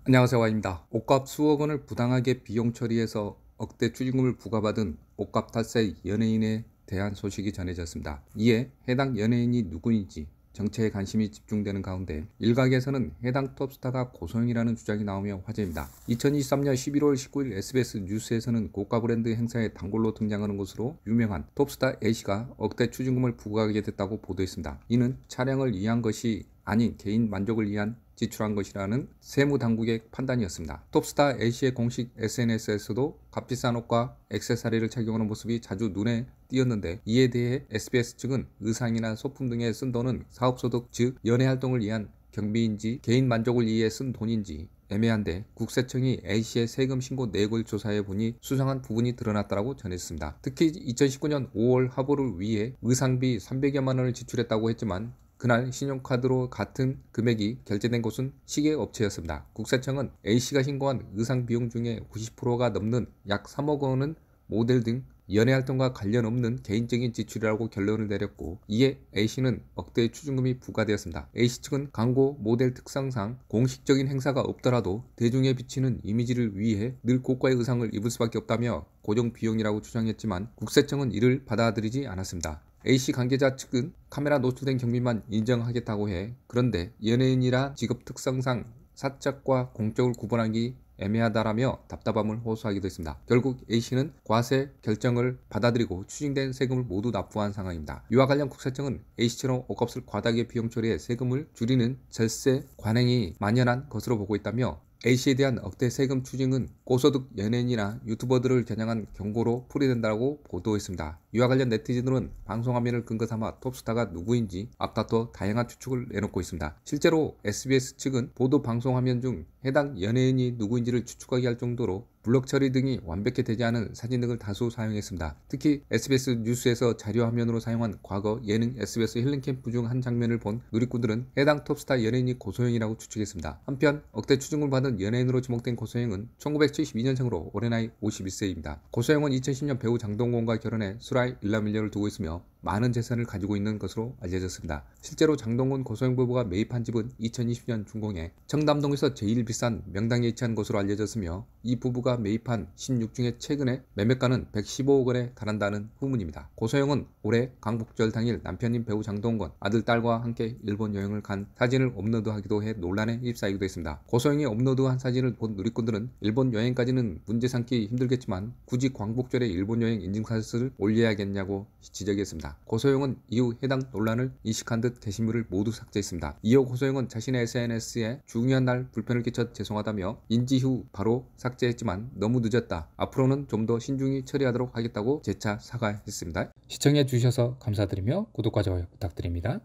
안녕하세요, Y입니다. 옷값 수억 원을 부당하게 비용 처리해서 억대 추징금을 부과받은 옷값 탈세 연예인에 대한 소식이 전해졌습니다. 이에 해당 연예인이 누구인지 정체에 관심이 집중되는 가운데 일각에서는 해당 톱스타가 고소영이라는 주장이 나오며 화제입니다. 2023년 11월 19일 SBS 뉴스에서는 고가 브랜드 행사에 단골로 등장하는 것으로 유명한 톱스타 A씨가 억대 추징금을 부과하게 됐다고 보도했습니다. 이는 촬영을 위한 것이 아닌 개인 만족을 위한 지출한 것이라는 세무당국의 판단이었습니다. 톱스타 A씨의 공식 SNS에서도 값비싼 옷과 액세서리를 착용하는 모습이 자주 눈에 띄었는데, 이에 대해 SBS 측은 의상이나 소품 등에 쓴 돈은 사업소득, 즉 연예활동을 위한 경비인지 개인 만족을 위해 쓴 돈인지 애매한데, 국세청이 A씨의 세금 신고 내역을 조사해 보니 수상한 부분이 드러났다고 전했습니다. 특히 2019년 5월 화보를 위해 의상비 300여만 원을 지출했다고 했지만 그날 신용카드로 같은 금액이 결제된 곳은 시계업체였습니다. 국세청은 A씨가 신고한 의상 비용 중에 90%가 넘는 약 3억 원은 모델 등 연예활동과 관련 없는 개인적인 지출이라고 결론을 내렸고, 이에 A씨는 억대의 추징금이 부과되었습니다. A씨 측은 광고 모델 특성상 공식적인 행사가 없더라도 대중에 비치는 이미지를 위해 늘 고가의 의상을 입을 수밖에 없다며 고정 비용이라고 주장했지만 국세청은 이를 받아들이지 않았습니다. A씨 관계자 측은 카메라 노출된 경비만 인정하겠다고 해, 그런데 연예인이라 직업 특성상 사적과 공적을 구분하기 애매하다라며 답답함을 호소하기도 했습니다. 결국 A씨는 과세 결정을 받아들이고 추징된 세금을 모두 납부한 상황입니다. 이와 관련 국세청은 A씨처럼 옷값을 과다하게 비용 처리해 세금을 줄이는 절세 관행이 만연한 것으로 보고 있다며, A씨에 대한 억대 세금 추징은 고소득 연예인이나 유튜버들을 겨냥한 경고로 풀이된다고 보도했습니다. 이와 관련 네티즌들은 방송화면을 근거 삼아 톱스타가 누구인지 앞다퉈 다양한 추측을 내놓고 있습니다. 실제로 SBS 측은 보도 방송 화면 중 해당 연예인이 누구인지를 추측하게 할 정도로 블럭 처리 등이 완벽히 되지 않은 사진 등을 다수 사용했습니다. 특히 SBS 뉴스에서 자료 화면으로 사용한 과거 예능 SBS 힐링캠프 중 한 장면을 본 누리꾼들은 해당 톱스타 연예인이 고소영이라고 추측했습니다. 한편 억대 추징을 받은 연예인으로 지목된 고소영은 1972년생으로 올해 나이 51세입니다. 고소영은 2010년 배우 장동건과 결혼해 수라의 일남일녀를 두고 있으며 많은 재산을 가지고 있는 것으로 알려졌습니다. 실제로 장동건 고소영 부부가 매입한 집은 2020년 준공해 청담동에서 제일 비싼 명당에 위치한 것으로 알려졌으며, 이 부부가 매입한 16중에 최근에 매매가는 115억 원에 달한다는 후문입니다. 고소영은 올해 광복절 당일 남편인 배우 장동건, 아들, 딸과 함께 일본 여행을 간 사진을 업로드하기도 해 논란에 휩싸이기도 했습니다. 고소영이 업로드한 사진을 본 누리꾼들은 일본 여행까지는 문제 삼기 힘들겠지만 굳이 광복절에 일본 여행 인증샷을 올려야겠냐고 지적했습니다. 고소영은 이후 해당 논란을 인식한 듯 게시물을 모두 삭제했습니다. 이어 고소영은 자신의 SNS에 중요한 날 불편을 끼쳐 죄송하다며 인지 후 바로 삭제했지만 너무 늦었다, 앞으로는 좀 더 신중히 처리하도록 하겠다고 재차 사과했습니다. 시청해 주셔서 감사드리며 구독과 좋아요 부탁드립니다.